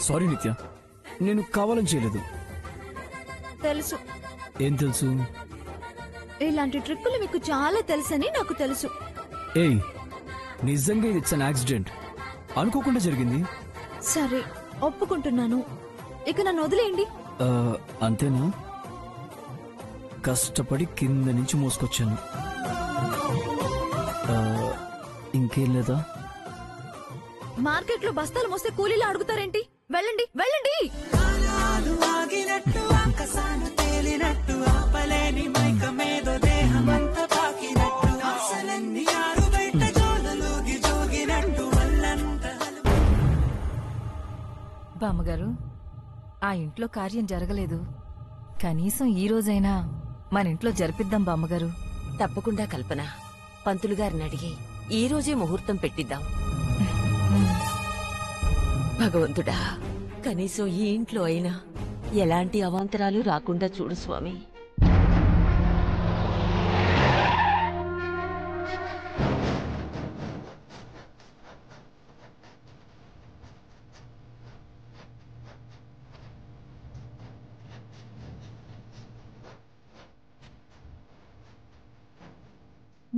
Sorry నిత్య, నేను కావాలని చేయలేదు. తెలుసు. ఏం తెలుసు? ఇలాంటి ట్రిప్పులు మీకు చాలా తెలుసని నాకు తెలుసు. ఏయ్, నిజంగా ఇట్స్ అన్ యాక్సిడెంట్, అనుకోకుండా జరిగింది. సరే, ఒప్పుకుంటున్నాను. ఇక నన్ను వదిలేయండి. అంతేనా? కష్టపడి కింద నుంచి మోసుకొచ్చాను. ఇంకేం లేదా? మార్కెట్ లో బస్తాలు మోస్తే కూలీలా అడుగుతారేంటి? వెళ్ళండి వెళ్ళండి. బామ్మగారు, ఆ ఇంట్లో కార్యం జరగలేదు. కనీసం ఈ రోజైనా మన ఇంట్లో జరిపిద్దాం బామ్మగారు. తప్పకుండా కల్పన. పంతులు గారిని అడిగి ఈ రోజే ముహూర్తం పెట్టిద్దాం. భగవంతుడా, కనీసం ఈ ఇంట్లో అయినా ఎలాంటి అవాంతరాలు రాకుండా చూడు స్వామి.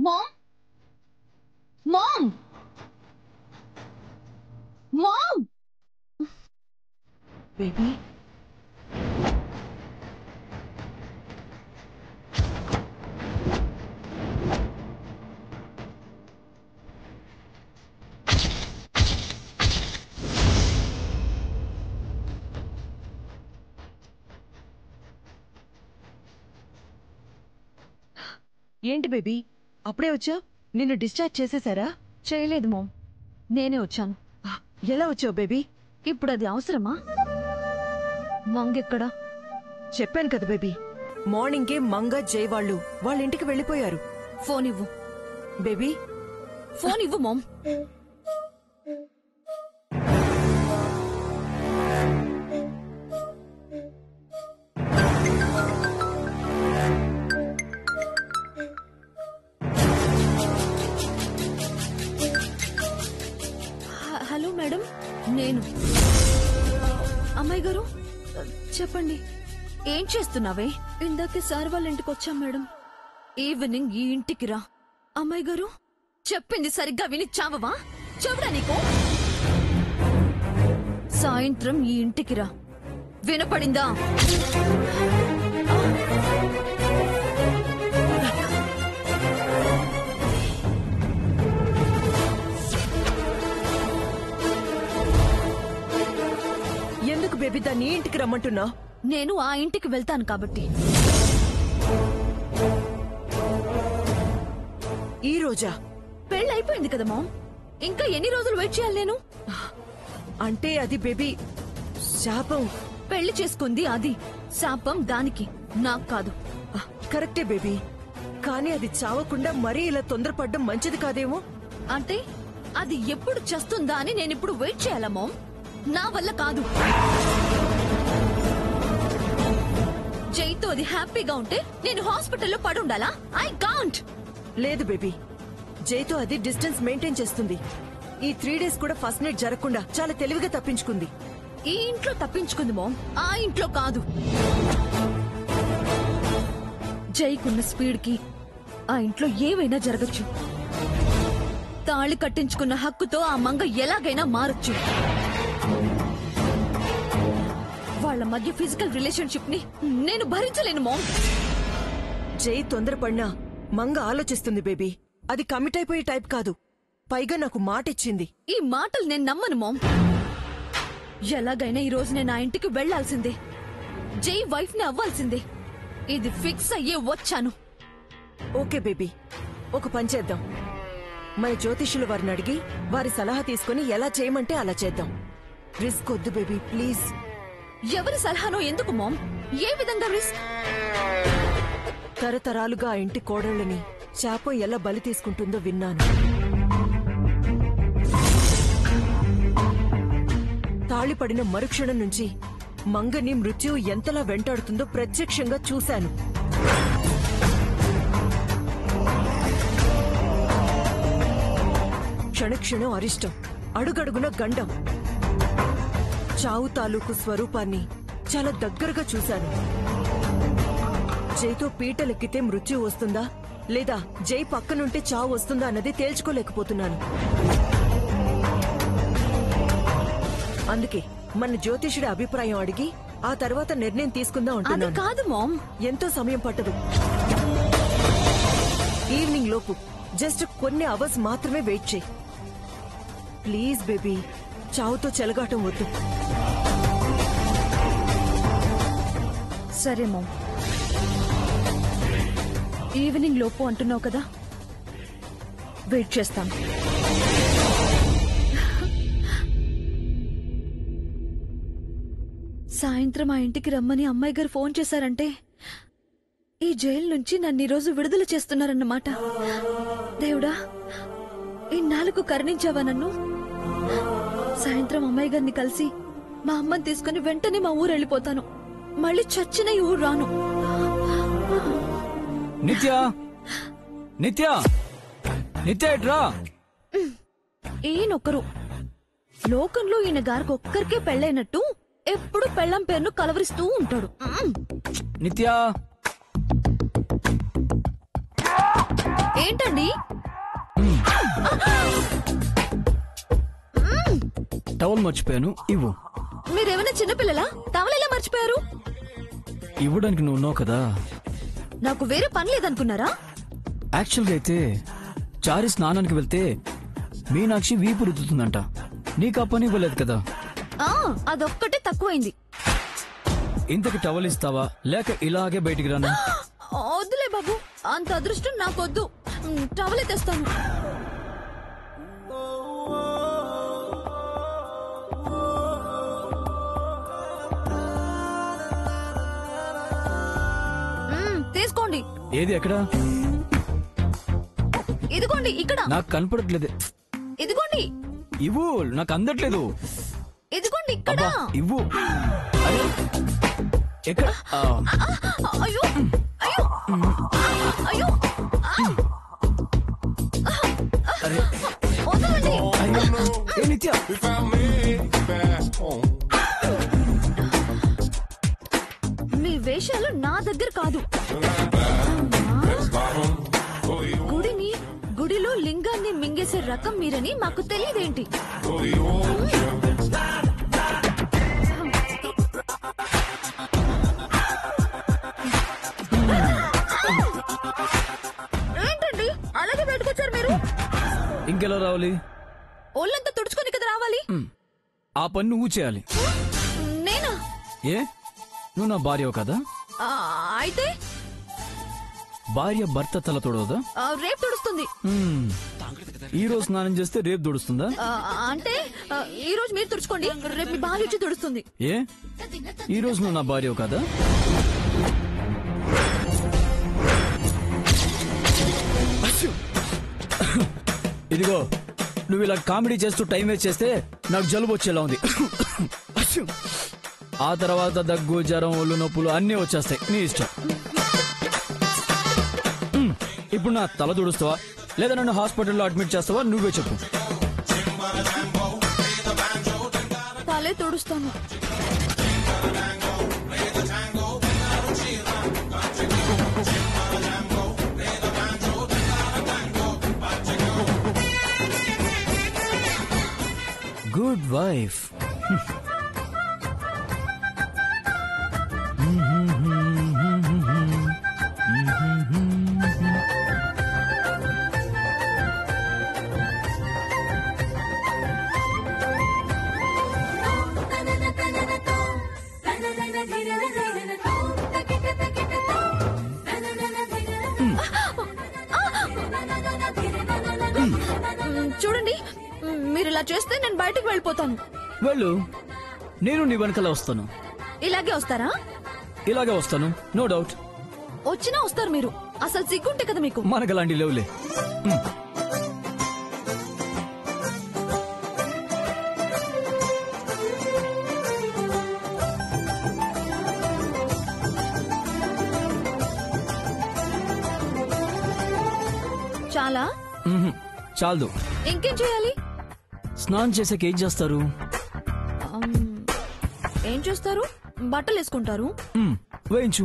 Mom, mom, mom. బేబీ, ఏంటి బేబీ, అప్పుడే వచ్చావు? నిన్ను డిశ్చార్జ్ చేసేశారా? చేయలేదు మామ్, నేనే వచ్చాను. ఎలా వచ్చావు బేబీ? ఇప్పుడు అది అవసరమా? మంగెక్కడా? చెప్పాను కదా బేబీ, మార్నింగే మంగ జై వాళ్ళ ఇంటికి వెళ్ళిపోయారు. ఫోన్ ఇవ్వు బేబీ. ఫోన్ ఇవ్వు మామ్. హలో మేడం, నేను. అమ్మాయి గారు చెప్పండి, ఏం చేస్తున్నావే? ఇందాకే సార్ వాళ్ళ ఇంటికి వచ్చాం మేడం. ఈవినింగ్ ఈ ఇంటికి రా. అమ్మాయి గారు చెప్పింది సరిగ్గా విని చావవా? చెవుడా నీకు? సాయంత్రం ఈ ఇంటికి రా, వినపడిందా? ఎందుకు బేబీ దాన్ని ఇంటికి రమ్మంటున్నా? నేను ఆ ఇంటికి వెళ్తాను కాబట్టి. ఈ రోజా? పెళ్ళైపోయింది కదా మామ్, ఇంకా ఎన్ని రోజులు వెయిట్ చేయాలి నేను? అంటే అది బేబీ శాపం. పెళ్లి చేసుకుంది అది, శాపం దానికి, నాకు కాదు. కరెక్టే బేబీ, కానీ అది చావకుండా మరీ ఇలా తొందరపడ్డం మంచిది కాదేమో. అంటే అది ఎప్పుడు చేస్తుందా అని నేను ఇప్పుడు వెయిట్ చేయాలా మామ్? నా వల్ల కాదు. జైతో అది హ్యాపీగా ఉంటే నేను హాస్పిటల్లో పడుండాలా? I can't. లేదు బేబీ, జైతో అది డిస్టెన్స్ మెయింటైన్ చేస్తుంది. ఈ 3 days కూడా ఫస్ట్ నైట్ జరగకుండా చాలా తెలివిగా తప్పించుకుంది. ఈ ఇంట్లో తప్పించుకుంది మామ్, ఆ ఇంట్లో కాదు. జైకున్న స్పీడ్ కి ఆ ఇంట్లో ఏవైనా జరగచ్చు. తాళి కట్టించుకున్న హక్కుతో ఆ మంగ ఎలాగైనా మారచ్చు. వాళ్ళ మధ్య ఫిజికల్ రిలేషన్షిప్ ని నేను భరించలేను మామ్. జై తొందరపడినా మంగ ఆలోచిస్తుంది బేబీ. అది కమిట్ అయిపోయే టైప్ కాదు. పైగా నాకు మాట ఇచ్చింది. ఈ మాటలు నేను నమ్మను మామ్. ఎలాగైనా ఈ రోజు నేను ఆ ఇంటికి వెళ్లాల్సిందే. జై వైఫ్ ని అవ్వాల్సిందే. ఇది ఫిక్స్ అయ్యే వచ్చాను. ఓకే బేబీ, ఒక పని చేద్దాం. మన జ్యోతిష్యుల వారిని అడిగి వారి సలహా తీసుకుని ఎలా చేయమంటే అలా చేద్దాం. రిస్క్ వద్దు బేబీ, ప్లీజ్. ఎవరి సలహానో ఎందుకు మామ్? ఏ విధంగా రిస్క్? తరతరాలుగా ఆ ఇంటి కోడళ్ళని శాపం ఎలా బలి తీసుకుంటుందో విన్నాను. తాళిపడిన మరుక్షణం నుంచి మంగని మృత్యువు ఎంతలా వెంటాడుతుందో ప్రత్యక్షంగా చూశాను. క్షణక్షణం అరిష్టం. అడుగడుగున గండం. చావు తాలూకు స్వరూపాన్ని చాలా దగ్గరగా చూశాను. జైతో పీటలెక్కితే మృత్యు వస్తుందా లేదా జై పక్కనుంటే చావు వస్తుందా అన్నది తేల్చుకోలేకపోతున్నాను. అందుకే మన జ్యోతిషుడి అభిప్రాయం అడిగి ఆ తర్వాత నిర్ణయం తీసుకుందాం అది అంటున్నాను. కాదు మామ్. ఎంతో సమయం పట్టదు. ఈవినింగ్ లోపు జస్ట్ కొన్ని అవర్స్ మాత్రమే వెయిట్ చేయి ప్లీజ్ బేబీ. చావుతో చెలగాటం వద్దు. సరే మామ్, ఈవినింగ్ లోపు అంటున్నావు కదా, వెయిట్ చేస్తాను. సాయంత్రం ఆ ఇంటికి రమ్మని అమ్మాయి గారు ఫోన్ చేశారంటే ఈ జైలు నుంచి నన్ను ఈరోజు విడుదల చేస్తున్నారన్నమాట. దేవుడా, ఇన్నాళ్ళకు కరుణించావా నన్ను? సాయంత్రం అమ్మాయి గారిని కలిసి మా అమ్మని తీసుకుని వెంటనే మా ఊరు వెళ్ళిపోతాను. మళ్ళీ చచ్చిన ఈ ఊరు రాను. నిత్య నిత్య నిత్య ఎట్రా? ఈయనొక్కరు లోకంలో ఈయన గారికి ఒక్కరికే పెళ్ళైనట్టు ఎప్పుడు పెళ్ళం పేరును కలవరిస్తూ ఉంటాడు. నిత్య ఏంటండి? టవల్ మర్చిపోయాను, ఇవ్వు. మీరేమైనా చిన్నపిల్లలా? టవలెలా మర్చిపోయారు? ఇవ్వడానికి నువ్వు ఉన్నావు కదా. నాకు వేరే పని లేదనుకున్నారా? యాక్చువల్గా అయితే చారి స్నానానికి వెళ్తే మీనాక్షి వీపు రుద్దుతుందంట. నీకు ఆ పని ఇవ్వలేదు కదా. అదొక్కటే తక్కువైంది. ఇంతకి టవల్ ఇస్తావా లేక ఇలాగే బయటికి రానా? వద్దులే బాబు, అంత అదృష్టం నాకొద్దు. టవలే తెస్తాను. తీసుకోండి. ఏది ఎక్కడ? ఇదిగోండి ఇక్కడ. నాకు కనపడట్లేదు. ఇదిగోండి. ఇవ్వు, నాకు అందట్లేదు. ఇదిగోండి ఇక్కడ. అబ్బా, ఇవ్వు. అరే ఎక్కడ? అయ్యో అయ్యో అయ్యో. అరే వదలండి. అయ్యో. ఏ నిత్య, మీ వేషాలు నా దగ్గర కాదు. గుడిలో లింగాన్ని మింగేసే రకం మీరని మాకు తెలియదేంటి? ఏంటండి అలాగే బయటకొచ్చారు మీరు? ఇంకెలా రావాలి? ఒళ్ళంతా తుడుచుకొని కదా రావాలి. ఆ పని నువ్వు చేయాలి. నేనా? ఏ, నువ్వు నా భార్యవు కదా. అయితే భార్య భర్త తల తొడవదా? రేపు తుడుస్తుంది. ఈ రోజు స్నానం చేస్తే రేపు తుడుస్తుందా? అంటే ఈ రోజు మీరు తుడుచుకోండి, రేపు మీ భార్య వచ్చి తుడుస్తుంది. ఏ, ఈ రోజు నువ్వు నా భార్యవు కదా. ఇదిగో, నువ్వు ఇలా కామెడీ చేస్తూ టైం వేస్ట్ చేస్తే నాకు జలుబు వచ్చేలా ఉంది. ఆ తర్వాత దగ్గు, జ్వరం, ఒళ్ళు నొప్పులు అన్నీ వచ్చేస్తాయి. నీ ఇష్టం. ఇప్పుడు నా తల తుడుస్తావా లేదా నన్ను హాస్పిటల్లో అడ్మిట్ చేస్తావా? నువ్వే చెప్పు. తలే తుడుస్తాను. Good wife. చూడండి, మీరు ఇలా చేస్తే నేను బయటకు వెళ్ళిపోతాను. వెళ్ళు, నేను నీ వెనకాల వస్తాను. ఇలాగే వస్తారా? ఇలాగే వస్తాను, నో డౌట్. వచ్చినా వస్తారు మీరు. అసలు సిగ్గుంటే కదా మీకు. మనకు అలాంటి లేవులే. చాలా చాలదు. ఇంకేం చేయాలి? స్నానం చేసాక ఏం చేస్తారు? ఏం చేస్తారు? బట్టలు వేసుకుంటారు. వేయించు.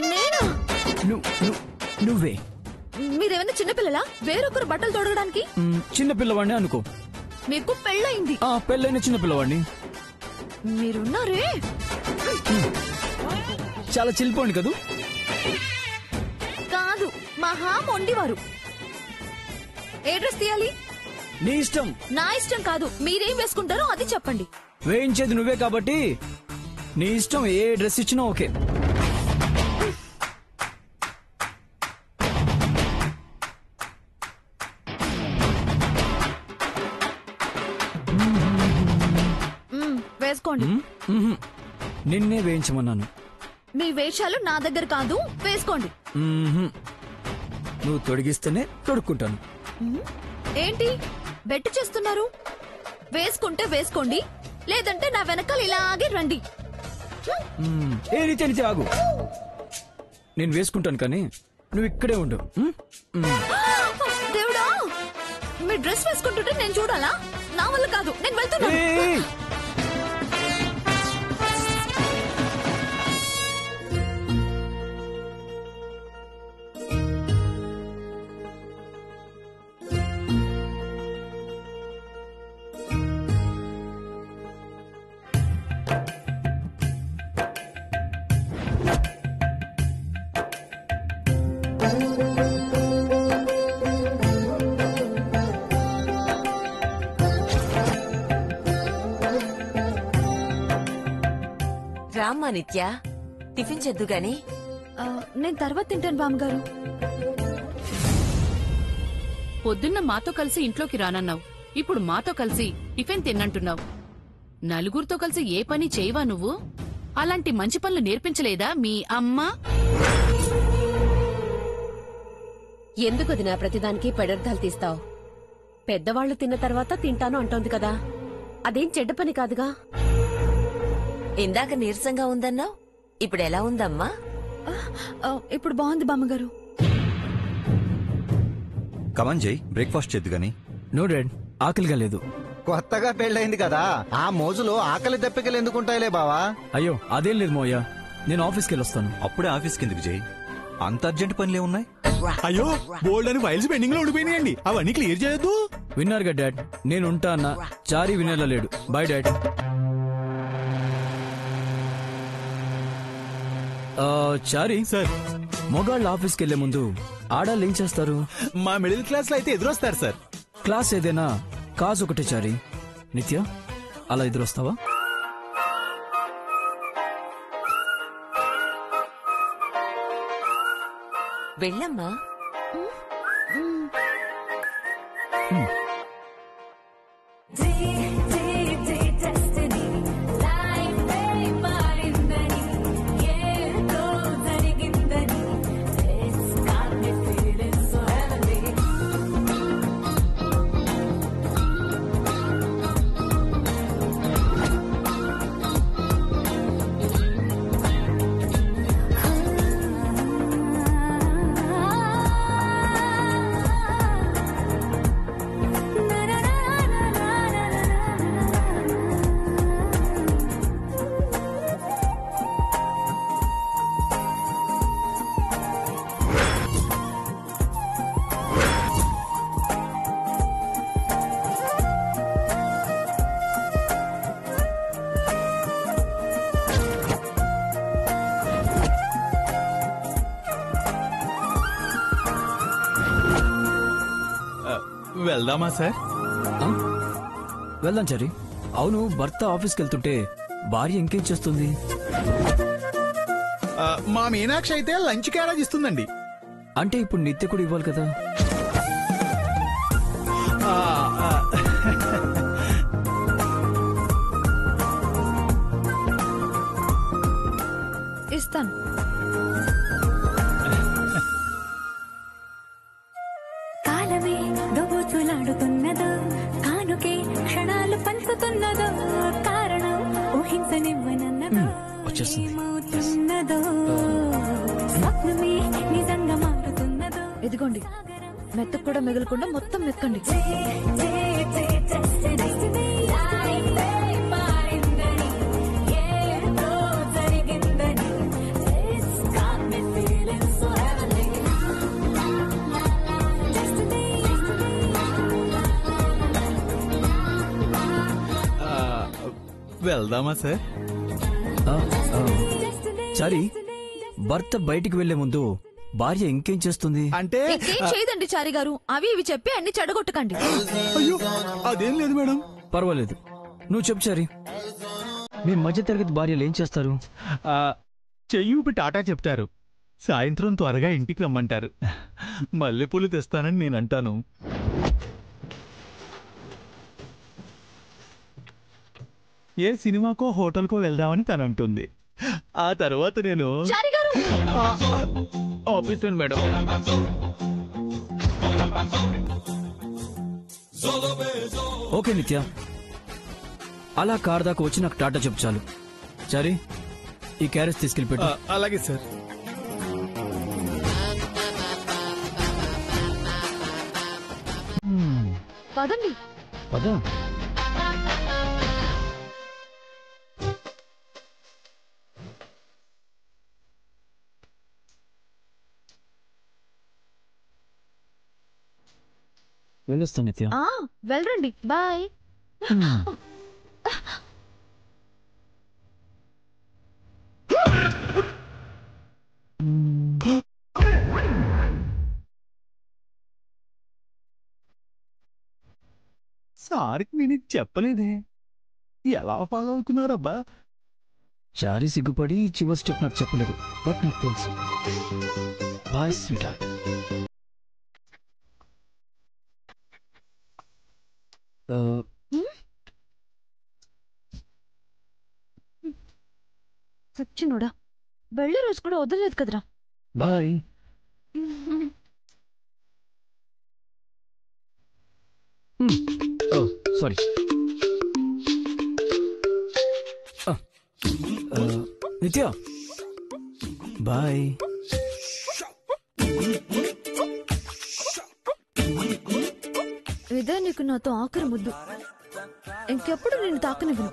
నేనా? నువ్వే. మీరేమైనా చిన్నపిల్లలా వేరొకరు బట్టలు తొడగడానికి? చిన్న పిల్లవాడిని అనుకో. మీకు పెళ్ళయింది. పెళ్ళైన చిన్న పిల్లవాడిని. మీరున్నారే చాలా చిల్లిపోండి కదూ. కాదు, మహా మొండివారు. ఏ డ్రెస్ తీయాలి? నీ ఇష్టం. నా ఇష్టం కాదు, మీరేం వేసుకుంటారో అది చెప్పండి. వేయించేది నువ్వే కాబట్టి నీ ఇష్టం. ఏ డ్రెస్ ఇచ్చినా ఓకే. వేసుకోండి. నిన్నే వేయించమన్నాను. మీ వేషాలు నా దగ్గర కాదు, వేసుకోండి. నువ్వు తొడిగిస్తేనే తొడుక్కుంటాను. ఏంటి బెట్టు చేస్తున్నారు? వేసుకుంటే వేసుకోండి, లేదంటే నా వెనకాల ఇలాగే రండి. ఏ రీతి ఆగు. నేను వేసుకుంటాను కానీ నువ్వు ఇక్కడే ఉండు. దేవుడా, మీ డ్రెస్ వేసుకుంటుంటే నేను చూడాలా? నా వల్ల కాదు, నేను వెళ్తున్నాను. రామ్మా నిత్య, టిఫిన్ చేద్దు గాని. నేను తర్వాత తింటాను బామ్మగారు. పొద్దున్న మాతో కలిసి ఇంట్లోకి రానన్నావు, ఇప్పుడు మాతో కలిసి టిఫిన్ తిన్నంటున్నావు. నలుగురితో కలిసి ఏ పని చేయవా నువ్వు? అలాంటి మంచి పనులు నేర్పించలేదా మీ అమ్మ? ఎందుకు వదినా ప్రతిదానికి పెడర్థాలు తీస్తావు? పెద్దవాళ్లు తిన్న తర్వాత తింటాను అంటోంది కదా, అదేం చెడ్డ పని కాదుగా. ఇందాక నీరసంగా ఉందన్నావు, ఇప్పుడు ఎలా ఉందమ్మా? ఇప్పుడు బాగుంది బామ్మగారు. కమన్ జై, బ్రేక్ఫాస్ట్ చేద్దు గాని. నో డాడ్, ఆకలిగా లేదు. కొత్తగా పెళ్ళైంది కదా, ఆ మోజులో ఆకలి దప్పికలు ఎందుకుంటాయిలే బావా. అయ్యో అదేం లేదు మోయ్యా, నేను ఆఫీస్కి వెళ్ళొస్తాను. అప్పుడే ఆఫీస్కి ఎందుకు జై? అంత అర్జెంట్ పనులే ఉన్నాయి? అయ్యో బోల్డ్ అని ఫైల్స్ పెండింగ్ లో ఉండిపోయినాయండి, అవన్నీ క్లియర్ చేయొద్దు. విన్నారుగా డాడ్, నేను ఉంటా అన్న. చారీ వినేలా లేడు. Bye dad. చారీ సార్, మొగాళ్ళ ఆఫీస్కి వెళ్లే ముందు ఆడాళ్ళు ఏం చేస్తారు? మా మిడిల్ క్లాస్ లో అయితే ఎదురొస్తారు సార్. క్లాస్ ఏదైనా కాజ్ ఒకటే చారీ. నిత్య, అలా ఎదురొస్తావా? వెళ్ళమ్మా. వెళ్దామా సార్? వెళ్దాం చారీ. అవును, భర్త ఆఫీస్కి వెళ్తుంటే భార్య ఇంకేం చేస్తుంది? మా మీనాక్షి అయితే లంచ్ క్యారేజ్ ఇస్తుందండి. అంటే ఇప్పుడు నిత్య కూడా ఇవ్వాలి కదా. ఇస్తాను. కాలమే దోబూచులాడుతున్నదో, కానుకే క్షణాలు పంచుతున్నదో, కారణం ఊహించనివ్వనన్నదో, ఏమవుతున్నదో, స్వప్నమే నిజంగా మారుతున్నదో. ఇదిగోండి. మెత్తకు కూడా మిగలకుండా మొత్తం మెక్కండి. వెళ్దామా సార్? చారి, భర్త బయటికి వెళ్లే ముందు భార్య ఇంకేం చేస్తుంది? అంటే ఇంకేం చేయదండి చారి గారు. అవి ఇవి చెప్పి అన్ని చెడగొట్టకండి. అయ్యో అదేం లేదు మేడం. పర్వాలేదు, నువ్వు చెప్పు చారి. మీ మధ్య తరగతి భార్యలు ఏం చేస్తారు? చెయ్యి ఊపి టాటా చెప్తారు, సాయంత్రం త్వరగా ఇంటికి రమ్మంటారు, మల్లెపూలు తెస్తానని నేను అంటాను. ఏ సినిమాకో హోటల్కో వెళ్దామని తను అంటుంది. ఆ తర్వాత నేను ఆఫీస్ మేడం. ఓకే నిత్య, అలా కార్ దాకా వచ్చి నాకు టాటా చెప్పు చాలు. చారి, ఈ క్యారేజ్ తీసుకెళ్ళి పెట్టు. అలాగే సార్. పదండి. పద. వెళ్ళొస్తాను నిత్య. వెళ్ళండి. బాయ్. సార్కి నేను చెప్పలేదే, ఎలా ఫాలో అవుతున్నారబ్బా? చారి సిగ్గుపడి చివరి స్టెప్ నాకు చెప్పలేదు, బట్ నాకు తెలుసు. Bye sweet. సచ్చినోడా, వెళ్ళే రోజు కూడా వదలలేదు కదరా. బాయ్. సారీ. నిత్య బాయ్. ఇదే నీకు నాతో ఆఖరి ముద్దు. ఇంకెప్పుడు నేను తాకనివ్వను.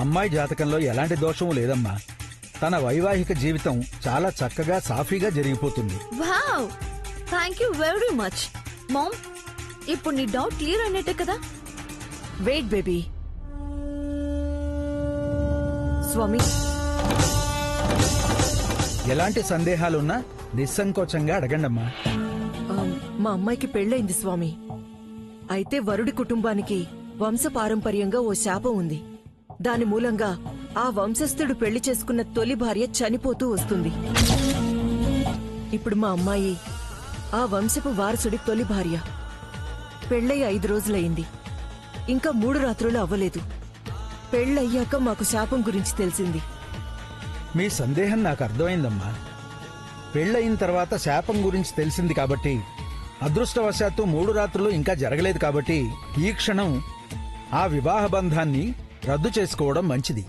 అమ్మాయి జాతకంలో ఎలాంటి దోషము లేదమ్మా. తన వైవాహిక జీవితం చాలా చక్కగా సాఫీగా జరిగిపోతుంది. Wow, thank you very much ma'am. ఇప్పుడు నీ డౌట్ క్లియర్ అయినట్టే కదా? Wait baby. స్వామి, ఎలాంటి సందేహాలున్నా నిస్సంకోచంగా అడగండమ్మా. మా అమ్మాయికి పెళ్ళైంది స్వామి. అయితే వరుడి కుటుంబానికి వంశపారంపర్యంగా ఓ శాపం ఉంది. దాని మూలంగా ఆ వంశస్థుడు పెళ్లి చేసుకున్న తొలి భార్య చనిపోతూ వస్తుంది. ఇప్పుడు మా అమ్మాయి ఆ వంశపు వారసుడి తొలి భార్య. పెళ్ళయి 5 రోజులైంది, ఇంకా 3 రాత్రులు అవ్వలేదు. పెళ్ళయ్యాక మాకు శాపం గురించి తెలిసింది. మీ సందేహం నాకు అర్థమైందమ్మా. పెళ్ళయిన తర్వాత శాపం గురించి తెలిసింది కాబట్టి, అదృష్టవశాత్తు 3 రాత్రులు ఇంకా జరగలేదు కాబట్టి ఈ క్షణం ఆ వివాహ బంధాన్ని రద్దు చేసుకోవడం మంచిది.